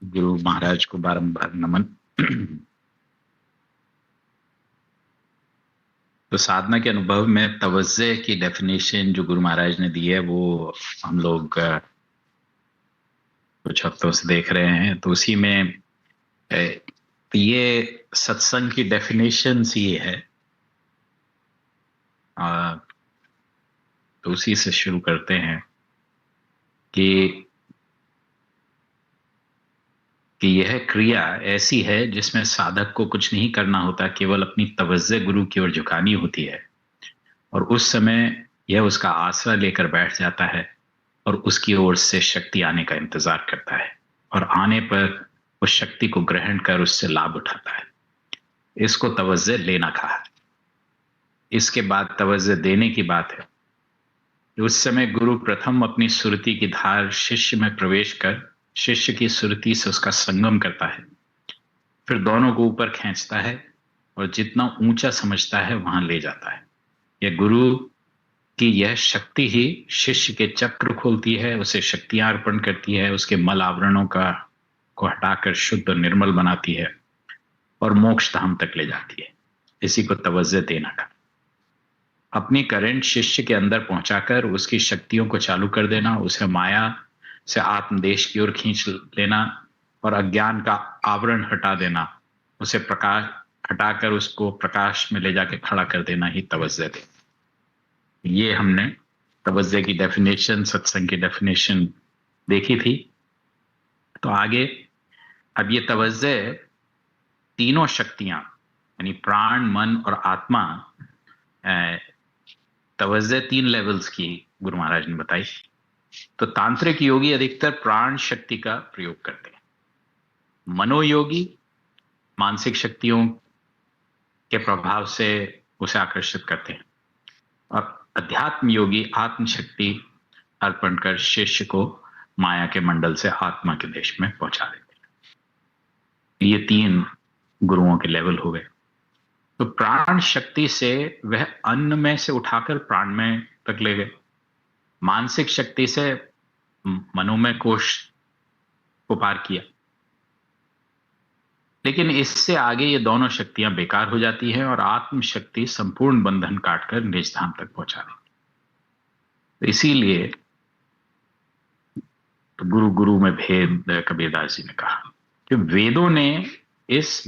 गुरु महाराज को बारंबार नमन। तो साधना के अनुभव में तवज्जे की डेफिनेशन जो गुरु महाराज ने दी है वो हम लोग कुछ हफ्तों से देख रहे हैं। तो उसी में ये सत्संग की डेफिनेशन ये है। तो उसी से शुरू करते हैं कि यह क्रिया ऐसी है जिसमें साधक को कुछ नहीं करना होता, केवल अपनी तवज्जो गुरु की ओर झुकानी होती है और उस समय यह उसका आसरा लेकर बैठ जाता है और उसकी ओर से शक्ति आने का इंतजार करता है और आने पर उस शक्ति को ग्रहण कर उससे लाभ उठाता है। इसको तवज्जो लेना कहा है। इसके बाद तवज्जो देने की बात है। उस समय गुरु प्रथम अपनी सुरति की धार शिष्य में प्रवेश कर शिष्य की सुरति से उसका संगम करता है, फिर दोनों को ऊपर खींचता है और जितना ऊंचा समझता है वहां ले जाता है। यह गुरु की यह शक्ति ही शिष्य के चक्र खोलती है, उसे शक्तियां अर्पण करती है, उसके मल आवरणों को हटाकर शुद्ध और निर्मल बनाती है और मोक्ष धाम तक ले जाती है। इसी को तवज्जो देना का। अपनी करंट शिष्य के अंदर पहुंचाकर उसकी शक्तियों को चालू कर देना, उसे माया से आत्मदेश की ओर खींच लेना और अज्ञान का आवरण हटा देना, उसे प्रकाश हटाकर उसको प्रकाश में ले जाके खड़ा कर देना ही तवज्जो दे। ये हमने तवज्जो की डेफिनेशन, सत्संग की डेफिनेशन देखी थी। तो आगे अब ये तवज्जो तीनों शक्तियां यानी प्राण, मन और आत्मा, तवज्जो 3 लेवल्स की गुरु महाराज ने बताई। तो तांत्रिक योगी अधिकतर प्राण शक्ति का प्रयोग करते हैं, मनोयोगी मानसिक शक्तियों के प्रभाव से उसे आकर्षित करते हैं और अध्यात्म योगी आत्म शक्ति अर्पण कर शिष्य को माया के मंडल से आत्मा के देश में पहुंचा देते हैं। ये 3 गुरुओं के लेवल हो गए। तो प्राण शक्ति से वह अन्न में से उठाकर प्राण में तक ले गए, मानसिक शक्ति से मनोमय कोश को पार किया। लेकिन इससे आगे ये दोनों शक्तियां बेकार हो जाती हैं और आत्म शक्ति संपूर्ण बंधन काटकर निज धाम तक पहुंचा देती। तो इसीलिए तो गुरु में भेद कबीरदास जी ने कहा कि वेदों ने इस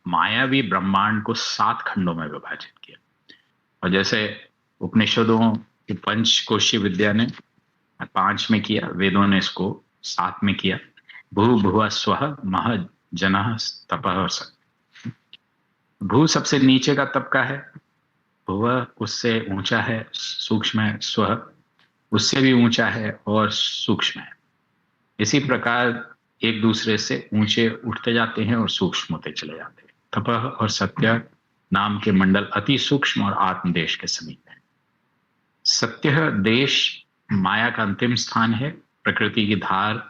मायावी ब्रह्मांड को 7 खंडों में विभाजित किया और जैसे उपनिषदों की पंचकोशी विद्या ने 5 में किया, वेदों ने इसको 7 में किया। भू भुव स्वः मह जनः तपः और सत्य। भू सबसे नीचे का तबका है, भुव उससे ऊंचा है, सूक्ष्म है, स्वः उससे भी ऊंचा है और सूक्ष्म है। इसी प्रकार एक दूसरे से ऊंचे उठते जाते हैं और सूक्ष्म होते चले जाते हैं। तपः और सत्य नाम के मंडल अति सूक्ष्म और आत्मदेश के समीप है। सत्य देश माया का अंतिम स्थान है। प्रकृति की धार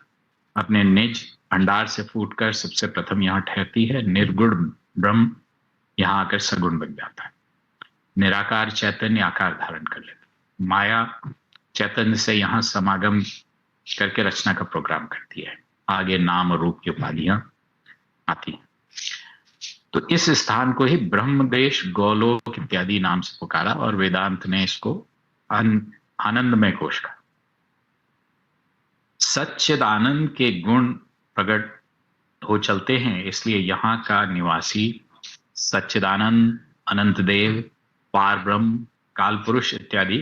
अपने निज भंडार से फूटकर सबसे प्रथम यहाँ ठहरती है। निर्गुण ब्रह्म यहाँ आकर सगुण बन जाता है। निराकार चैतन्य आकार धारण कर लेता है। माया चैतन्य से यहाँ समागम करके रचना का प्रोग्राम करती है। आगे नाम और रूप की उपाधियां आती हैं। तो इस स्थान को ही ब्रह्मदेश, गोलोक इत्यादि नाम से पुकारा और वेदांत ने इसको आनंदमय कोश कहा। सच्चिदानंद के गुण प्रकट हो चलते हैं, इसलिए यहाँ का निवासी सच्चिदानंद, अनंत देव, पार ब्रह्म, काल पुरुष इत्यादि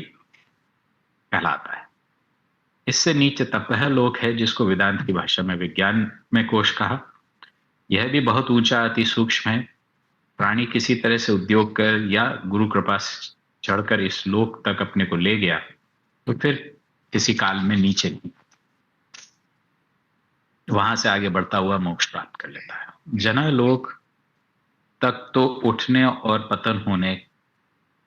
कहलाता है। इससे नीचे तपह लोक है, जिसको वेदांत की भाषा में विज्ञान में कोश कहा। यह भी बहुत ऊंचा, अति सूक्ष्म है। प्राणी किसी तरह से उद्योग कर या गुरु कृपा से चढ़कर इस लोक तक अपने को ले गया तो फिर किसी काल में नीचे नहीं, वहां से आगे बढ़ता हुआ मोक्ष प्राप्त कर लेता है। जना लोक तक तो उठने और पतन होने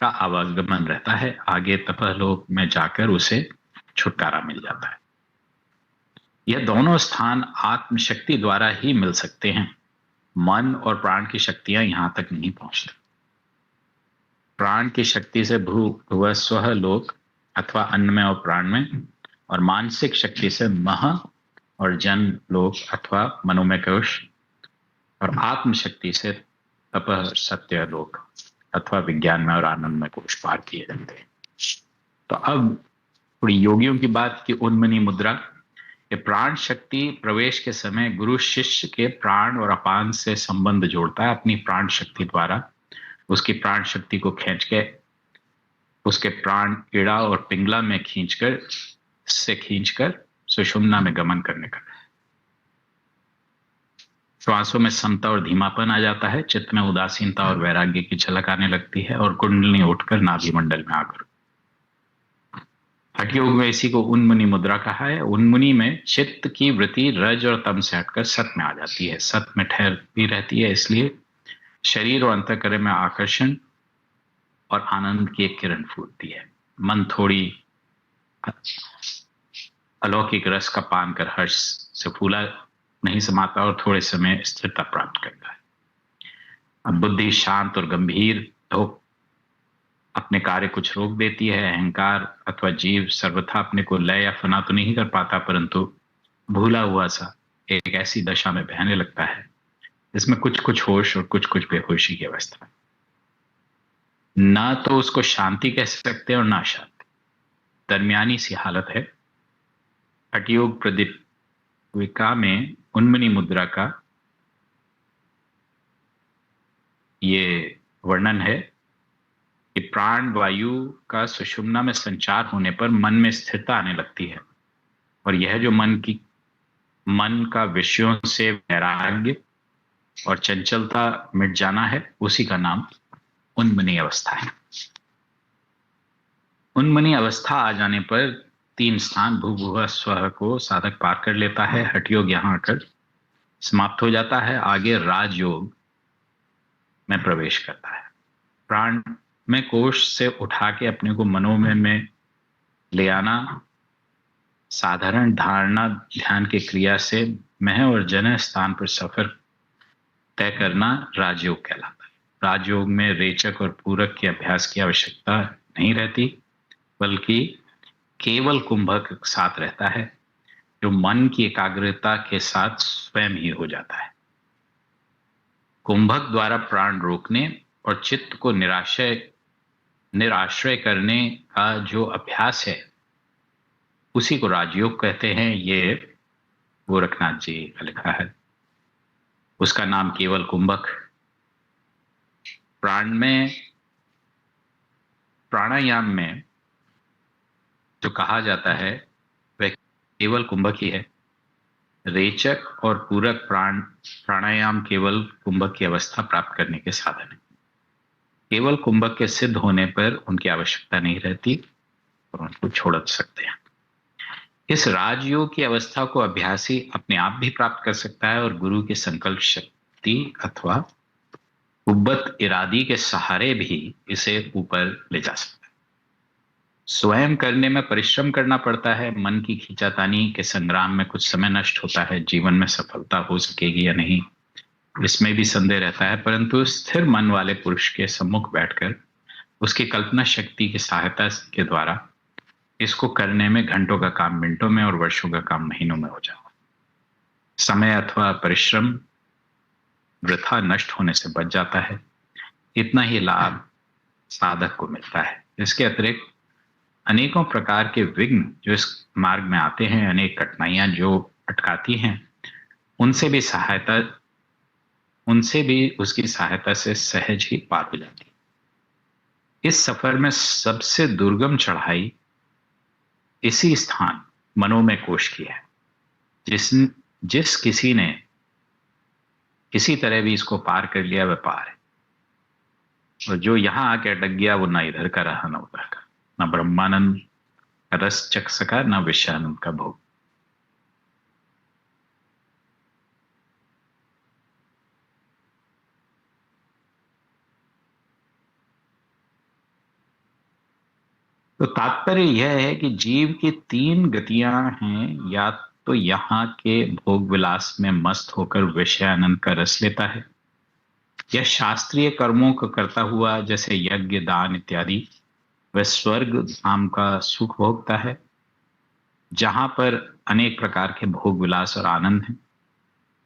का आवागमन रहता है। आगे तपह लोक में जाकर उसे छुटकारा मिल जाता है। यह दोनों स्थान आत्मशक्ति द्वारा ही मिल सकते हैं। मन और प्राण की शक्तियां यहां तक नहीं पहुंचती। प्राण की शक्ति से भू स्व लोक अथवा अन्न में और प्राण में, और मानसिक शक्ति से मह और जन लोक अथवा मनोमय कोश और आत्मशक्ति से तपह सत्य लोक अथवा विज्ञान में और आनंद में कोश पार किए जाते हैं। तो अब थोड़ी योगियों की बात की उन्मनी मुद्रा, ये प्राण शक्ति प्रवेश के समय गुरु शिष्य के प्राण और अपान से संबंध जोड़ता है। अपनी प्राण शक्ति द्वारा उसकी प्राण शक्ति को खींच के उसके प्राण ईड़ा और पिंगला में खींचकर सुषुम्ना में गमन करने का। श्वासों में समता और धीमापन आ जाता है, चित्त में उदासीनता और वैराग्य की झलक आने लगती है और कुंडली उठकर नाभि मंडल में आकर। हठ योग में इसी को उन्मुनी मुद्रा कहा है। उन्मुनी में चित्त की वृत्ति रज और तम से हटकर सत में आ जाती है, सत में ठहरती रहती है, इसलिए शरीर और अंतःकरण में आकर्षण और आनंद की एक किरण फूटती है। मन थोड़ी अलौकिक रस का पान कर हर्ष से फूला नहीं समाता और थोड़े समय स्थिरता प्राप्त करता है। अब बुद्धि शांत और गंभीर हो अपने कार्य कुछ रोक देती है। अहंकार अथवा जीव सर्वथा अपने को लय या फना तो नहीं कर पाता, परंतु भूला हुआ सा एक ऐसी दशा में बहने लगता है जिसमें कुछ कुछ होश और कुछ कुछ बेहोशी की अवस्था, ना तो उसको शांति कह सकते और ना शांति, दरमियानी सी हालत है। हठयोग प्रदीपिका में उन्मनी मुद्रा का ये वर्णन है कि प्राण वायु का सुषुम्ना में संचार होने पर मन में स्थिरता आने लगती है, और यह जो मन का विषयों से वैराग्य और चंचलता मिट जाना है, उसी का नाम उन्मनी अवस्था है। उन्मनी अवस्था आ जाने पर 3 स्थान भूभुवः स्वः को साधक पार कर लेता है। हठयोग यहां आकर समाप्त हो जाता है, आगे राजयोग में प्रवेश करता है। प्राण में कोश से उठा के अपने को मनोमय में ले आना, साधारण धारणा ध्यान की क्रिया से मह और जन स्थान पर सफर तय करना राजयोग कहलाता है। राजयोग में रेचक और पूरक के अभ्यास की आवश्यकता नहीं रहती, बल्कि केवल कुंभक साथ रहता है, जो मन की एकाग्रता के साथ स्वयं ही हो जाता है। कुंभक द्वारा प्राण रोकने और चित्त को निराश्रय करने का जो अभ्यास है, उसी को राजयोग कहते हैं। ये गोरखनाथ जी का लिखा है, उसका नाम केवल कुंभक। प्राणायाम में जो कहा जाता है वह केवल कुंभक ही है। रेचक और पूरक प्राणायाम केवल कुंभक की अवस्था प्राप्त करने के साधन है। केवल कुंभक के सिद्ध होने पर उनकी आवश्यकता नहीं रहती और उनको छोड़ सकते हैं। इस राजयोग की अवस्था को अभ्यासी अपने आप भी प्राप्त कर सकता है और गुरु की संकल्प शक्ति अथवा कुब्बत इरादी के सहारे भी इसे ऊपर ले जा सकता है। स्वयं करने में परिश्रम करना पड़ता है। मन की खींचातानी के संग्राम में कुछ समय नष्ट होता है। जीवन में सफलता हो सकेगी या नहीं, इसमें भी संदेह रहता है, परंतु स्थिर मन वाले पुरुष के सम्मुख बैठकर उसकी कल्पना शक्ति की सहायता के द्वारा इसको करने में घंटों का काम मिनटों में और वर्षों का काम महीनों में हो जाता है। समय अथवा परिश्रम वृथा नष्ट होने से बच जाता है। इतना ही लाभ साधक को मिलता है। इसके अतिरिक्त अनेकों प्रकार के विघ्न जो इस मार्ग में आते हैं, अनेक कठिनाइयां जो अटकाती हैं, उनसे भी उसकी सहायता से सहज ही पार हो जाती है। इस सफर में सबसे दुर्गम चढ़ाई इसी स्थान मनोमय कोश की है। जिस किसी ने किसी तरह भी इसको पार कर लिया वह पार है, और जो यहां आके अटक गया वो ना इधर का रहा ना उधर का, ना ब्रह्मानंद का रस चख सका ना विषयानंद का भोग। तो तात्पर्य यह है कि जीव की 3 गतियां हैं। या तो यहाँ के भोग विलास में मस्त होकर विषय आनंद का रस लेता है, या शास्त्रीय कर्मों को करता हुआ जैसे यज्ञ दान इत्यादि वह स्वर्ग धाम का सुख भोगता है। जहां पर अनेक प्रकार के भोग विलास और आनंद हैं,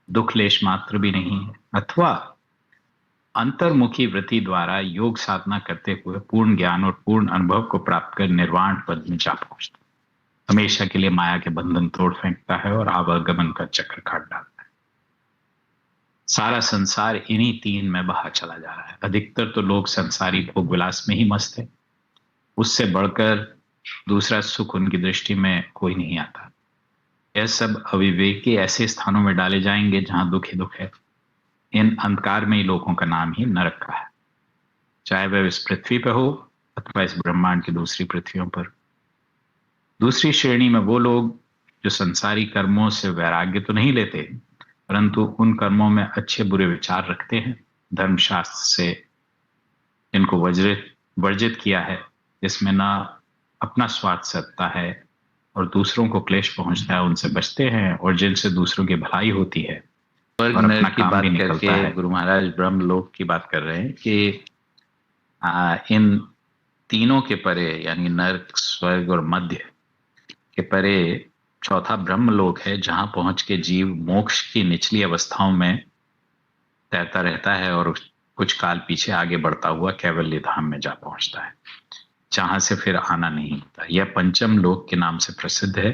दुख लेश मात्र भी नहीं है, अथवा अंतर्मुखी वृत्ति द्वारा योग साधना करते हुए पूर्ण ज्ञान और पूर्ण अनुभव को प्राप्त कर निर्वाण पद में जा पहुंचता, हमेशा के लिए माया के बंधन तोड़ फेंकता है और आवागमन का चक्र काट डालता है। सारा संसार इन्हीं तीन में बहा चला जा रहा है। अधिकतर तो लोग संसारी भोग विलास में ही मस्त है, उससे बढ़कर दूसरा सुख उनकी दृष्टि में कोई नहीं आता। यह सब अविवेकी ऐसे स्थानों में डाले जाएंगे जहां दुख ही दुख है। इन अंधकार में ही लोगों का नाम ही नरक का है, चाहे वह इस पृथ्वी पर हो अथवा इस ब्रह्मांड की दूसरी पृथ्वियों पर। दूसरी श्रेणी में वो लोग जो संसारी कर्मों से वैराग्य तो नहीं लेते, परंतु उन कर्मों में अच्छे बुरे विचार रखते हैं, धर्मशास्त्र से इनको वर्जित किया है, जिसमें ना अपना स्वार्थ सत्ता है और दूसरों को क्लेश पहुंचता है, उनसे बचते हैं, और जिनसे दूसरों की भलाई होती है स्वर्ग और अपना नरक की काम भी बात निकलता करके है। गुरु महाराज ब्रह्मलोक की बात कर रहे हैं कि इन तीनों के परे, यानी नरक, स्वर्ग और मध्य के परे चौथा ब्रह्मलोक है, जहां पहुंच के जीव मोक्ष की निचली अवस्थाओं में तैरता रहता है और कुछ काल पीछे आगे बढ़ता हुआ कैवल्य धाम में जा पहुंचता है, जहां से फिर आना नहीं होता। यह पंचम लोक के नाम से प्रसिद्ध है।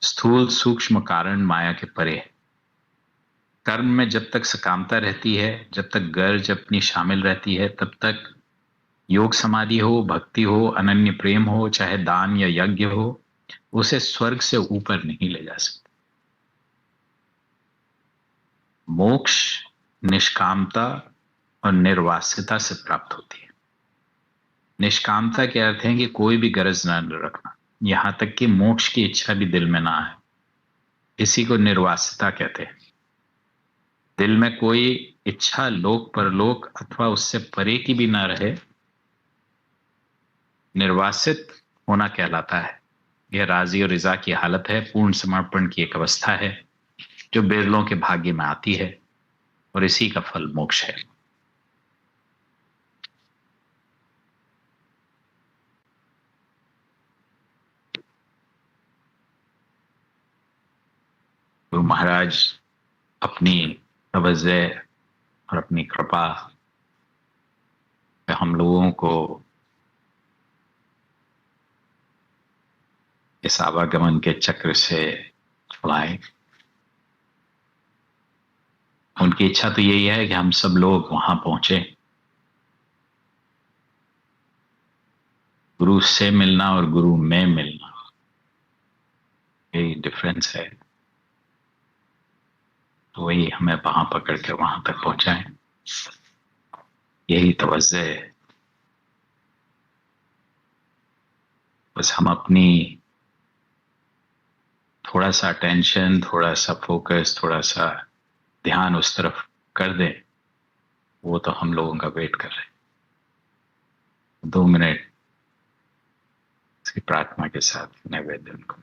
स्थूल सूक्ष्म कारण माया के परे है। कर्म में जब तक सकामता रहती है, जब तक गर्ज अपनी शामिल रहती है, तब तक योग समाधि हो, भक्ति हो, अनन्य प्रेम हो, चाहे दान या यज्ञ हो, उसे स्वर्ग से ऊपर नहीं ले जा सकते। मोक्ष निष्कामता और निर्वासिता से प्राप्त होती है। निष्कामता के अर्थ है कि कोई भी गरज न रखना, यहां तक कि मोक्ष की इच्छा भी दिल में ना है, इसी को निर्वासिता कहते हैं। दिल में कोई इच्छा लोक परलोक अथवा उससे परे की भी ना रहे, निर्वासित होना कहलाता है। यह राजी और रिजा की हालत है, पूर्ण समर्पण की एक अवस्था है जो बिरलों के भाग्य में आती है, और इसी का फल मोक्ष है। गुरु महाराज अपनी तवज्जो और अपनी कृपा से हम लोगों को इस आवागमन के चक्र से छुड़ाए। उनकी इच्छा तो यही है कि हम सब लोग वहां पहुंचे, गुरु से मिलना और गुरु में मिलना, यही डिफरेंस है। तो वही हमें वहां पकड़ के वहां तक पहुंचाए, यही तवज्जो है। बस हम अपनी थोड़ा सा अटेंशन, थोड़ा सा फोकस, थोड़ा सा ध्यान उस तरफ कर दें, वो तो हम लोगों का वेट कर रहे हैं। 2 मिनट इसकी प्रार्थना के साथ निवेदन को।